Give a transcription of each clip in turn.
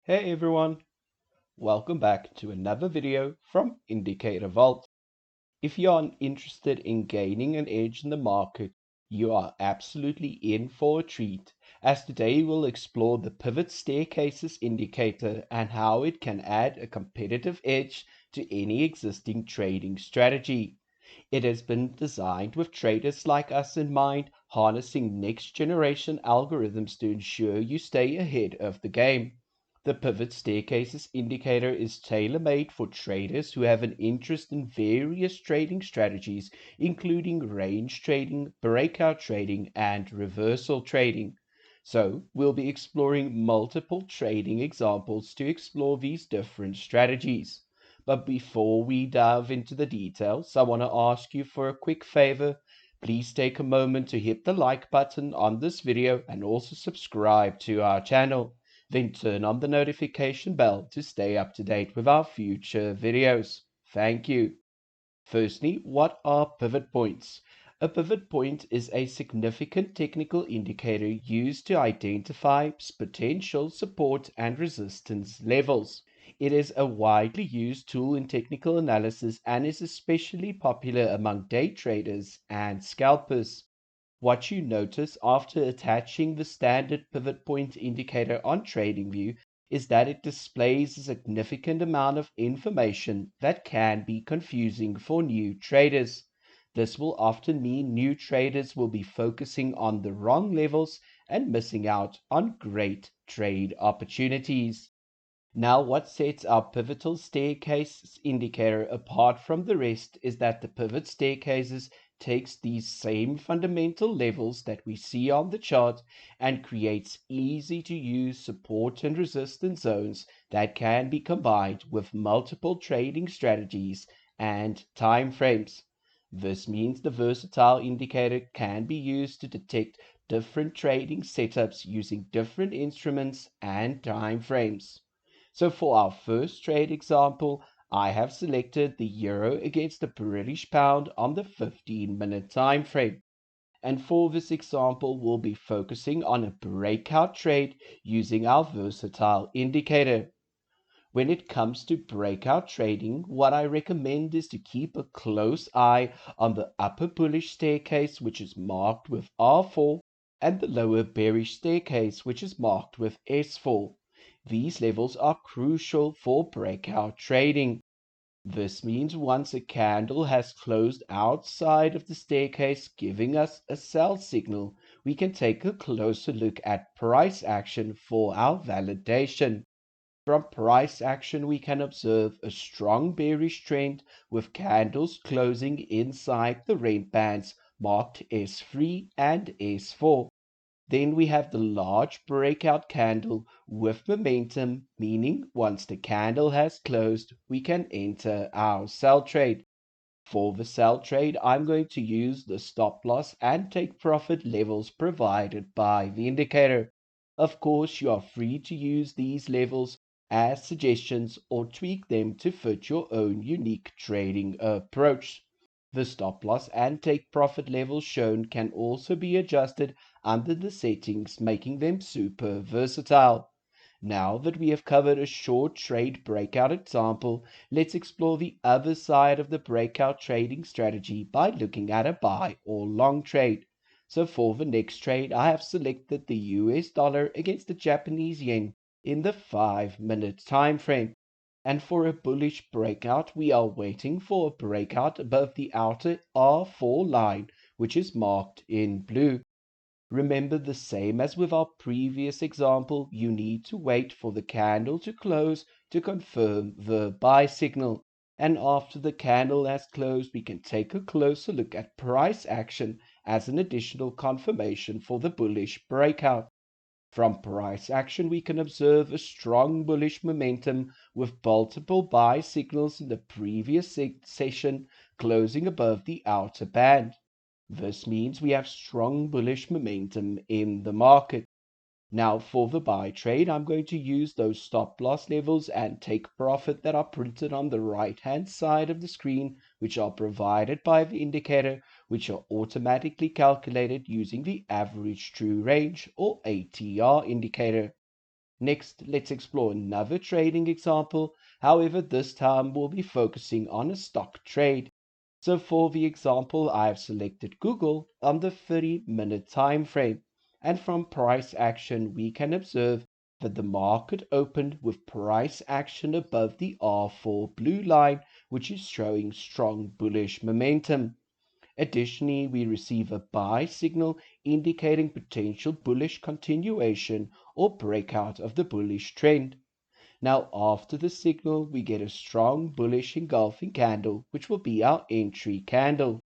Hey everyone, welcome back to another video from Indicator Vault. If you are interested in gaining an edge in the market, you are absolutely in for a treat, as today we'll explore the pivot staircases indicator and how it can add a competitive edge to any existing trading strategy. It has been designed with traders like us in mind, harnessing next generation algorithms to ensure you stay ahead of the game. The pivot staircases indicator is tailor-made for traders who have an interest in various trading strategies, including range trading, breakout trading, and reversal trading. So, we'll be exploring multiple trading examples to explore these different strategies. But before we dive into the details, I want to ask you for a quick favor. Please take a moment to hit the like button on this video and also subscribe to our channel. Then turn on the notification bell to stay up to date with our future videos. Thank you. Firstly, what are pivot points? A pivot point is a significant technical indicator used to identify potential support and resistance levels. It is a widely used tool in technical analysis and is especially popular among day traders and scalpers. What you notice after attaching the standard pivot point indicator on TradingView is that it displays a significant amount of information that can be confusing for new traders. This will often mean new traders will be focusing on the wrong levels and missing out on great trade opportunities. Now, what sets our pivotal staircase indicator apart from the rest is that the pivot staircases takes these same fundamental levels that we see on the chart and creates easy to use support and resistance zones that can be combined with multiple trading strategies and time frames. This means the versatile indicator can be used to detect different trading setups using different instruments and time frames. So for our first trade example, I have selected the euro against the British pound on the 15-minute time frame. And for this example, we'll be focusing on a breakout trade using our versatile indicator. When it comes to breakout trading, what I recommend is to keep a close eye on the upper bullish staircase, which is marked with R4, and the lower bearish staircase, which is marked with S4. These levels are crucial for breakout trading. This means once a candle has closed outside of the staircase, giving us a sell signal, we can take a closer look at price action for our validation. From price action, we can observe a strong bearish trend with candles closing inside the red bands marked S3 and S4. Then we have the large breakout candle with momentum, meaning once the candle has closed, we can enter our sell trade. For the sell trade, I'm going to use the stop loss and take profit levels provided by the indicator. Of course, you are free to use these levels as suggestions or tweak them to fit your own unique trading approach. The stop loss and take profit levels shown can also be adjusted under the settings, making them super versatile. Now that we have covered a short trade breakout example, let's explore the other side of the breakout trading strategy by looking at a buy or long trade. So for the next trade, I have selected the US dollar against the Japanese yen in the 5-minute time frame. And for a bullish breakout, we are waiting for a breakout above the outer R4 line, which is marked in blue. Remember, the same as with our previous example, you need to wait for the candle to close to confirm the buy signal. And after the candle has closed, we can take a closer look at price action as an additional confirmation for the bullish breakout. From price action, we can observe a strong bullish momentum with multiple buy signals in the previous session closing above the outer band. This means we have strong bullish momentum in the market. Now for the buy trade, I'm going to use those stop loss levels and take profit that are printed on the right hand side of the screen, which are provided by the indicator, which are automatically calculated using the average true range or ATR indicator. Next, let's explore another trading example. However, this time we'll be focusing on a stock trade. So for the example, I have selected Google on the 30-minute time frame. And from price action, we can observe that the market opened with price action above the R4 blue line, which is showing strong bullish momentum. Additionally, we receive a buy signal indicating potential bullish continuation or breakout of the bullish trend. Now, after the signal, we get a strong bullish engulfing candle, which will be our entry candle.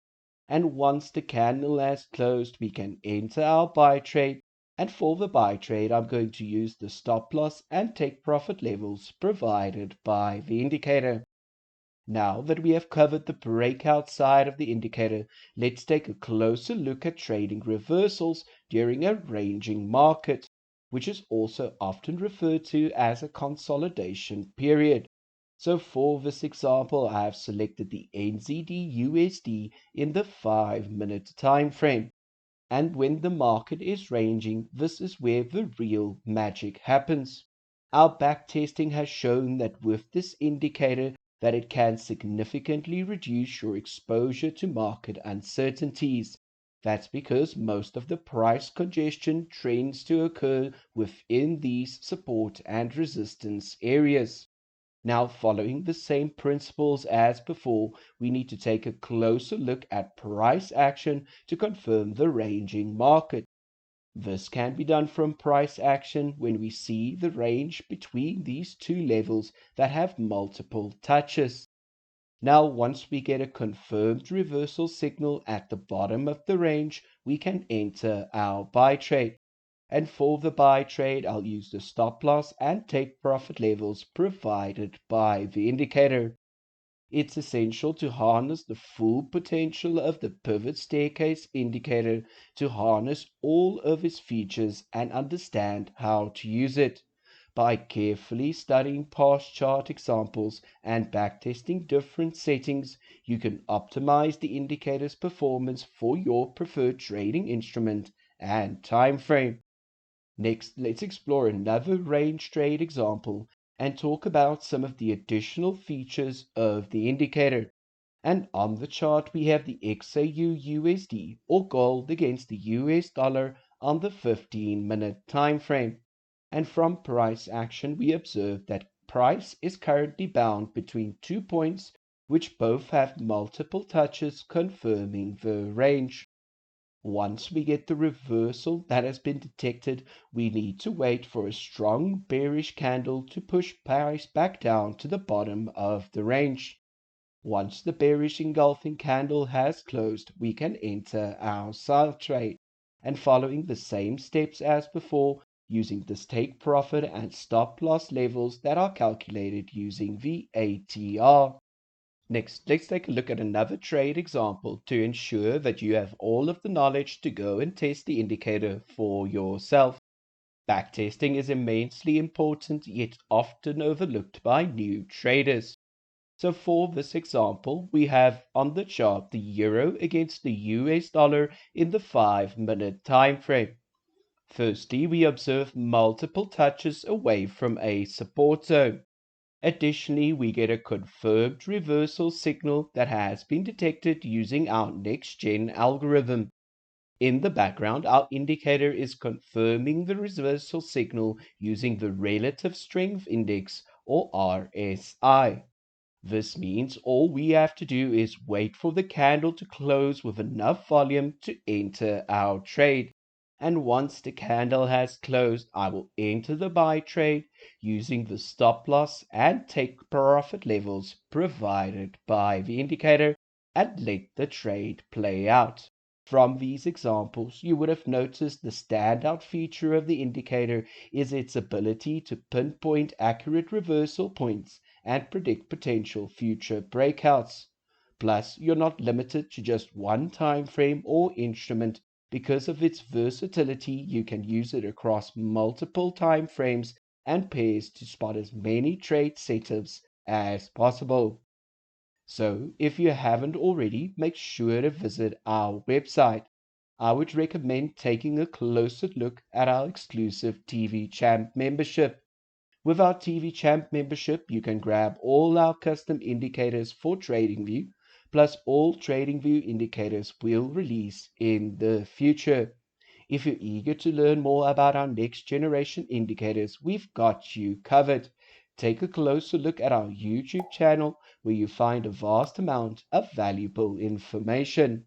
And once the candle has closed, we can enter our buy trade. And for the buy trade, I'm going to use the stop loss and take profit levels provided by the indicator. Now that we have covered the breakout side of the indicator, let's take a closer look at trading reversals during a ranging market, which is also often referred to as a consolidation period. So for this example, I have selected the NZD/USD in the 5-minute time frame. And when the market is ranging, this is where the real magic happens. Our backtesting has shown that with this indicator that it can significantly reduce your exposure to market uncertainties. That's because most of the price congestion trends to occur within these support and resistance areas. Now, following the same principles as before, we need to take a closer look at price action to confirm the ranging market. This can be done from price action when we see the range between these two levels that have multiple touches. Now, once we get a confirmed reversal signal at the bottom of the range, we can enter our buy trade. And for the buy trade, I'll use the stop loss and take profit levels provided by the indicator. It's essential to harness the full potential of the pivot staircase indicator to harness all of its features and understand how to use it. By carefully studying past chart examples and backtesting different settings, you can optimize the indicator's performance for your preferred trading instrument and time frame. Next, let's explore another range trade example and talk about some of the additional features of the indicator. And on the chart, we have the XAU/USD or gold against the US dollar on the 15-minute time frame. And from price action, we observe that price is currently bound between 2 points, which both have multiple touches confirming the range. Once we get the reversal that has been detected, we need to wait for a strong bearish candle to push price back down to the bottom of the range. Once the bearish engulfing candle has closed, we can enter our sell trade. And following the same steps as before, using the take profit and stop loss levels that are calculated using the ATR. Next, let's take a look at another trade example to ensure that you have all of the knowledge to go and test the indicator for yourself. Backtesting is immensely important, yet often overlooked by new traders. So for this example, we have on the chart the euro against the US dollar in the 5-minute time frame. Firstly, we observe multiple touches away from a support zone. Additionally, we get a confirmed reversal signal that has been detected using our next-gen algorithm. In the background, our indicator is confirming the reversal signal using the Relative Strength Index or RSI. This means all we have to do is wait for the candle to close with enough volume to enter our trade. And once the candle has closed, I will enter the buy trade using the stop loss and take profit levels provided by the indicator and let the trade play out. From these examples, you would have noticed the standout feature of the indicator is its ability to pinpoint accurate reversal points and predict potential future breakouts. Plus, you're not limited to just one time frame or instrument. Because of its versatility, you can use it across multiple time frames and pairs to spot as many trade setups as possible. So, if you haven't already, make sure to visit our website. I would recommend taking a closer look at our exclusive TV Champ membership. With our TV Champ membership, you can grab all our custom indicators for TradingView, plus all TradingView indicators we'll release in the future. If you're eager to learn more about our next generation indicators, we've got you covered. Take a closer look at our YouTube channel where you find a vast amount of valuable information.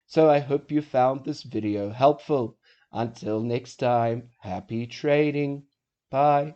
So I hope you found this video helpful. Until next time, happy trading. Bye.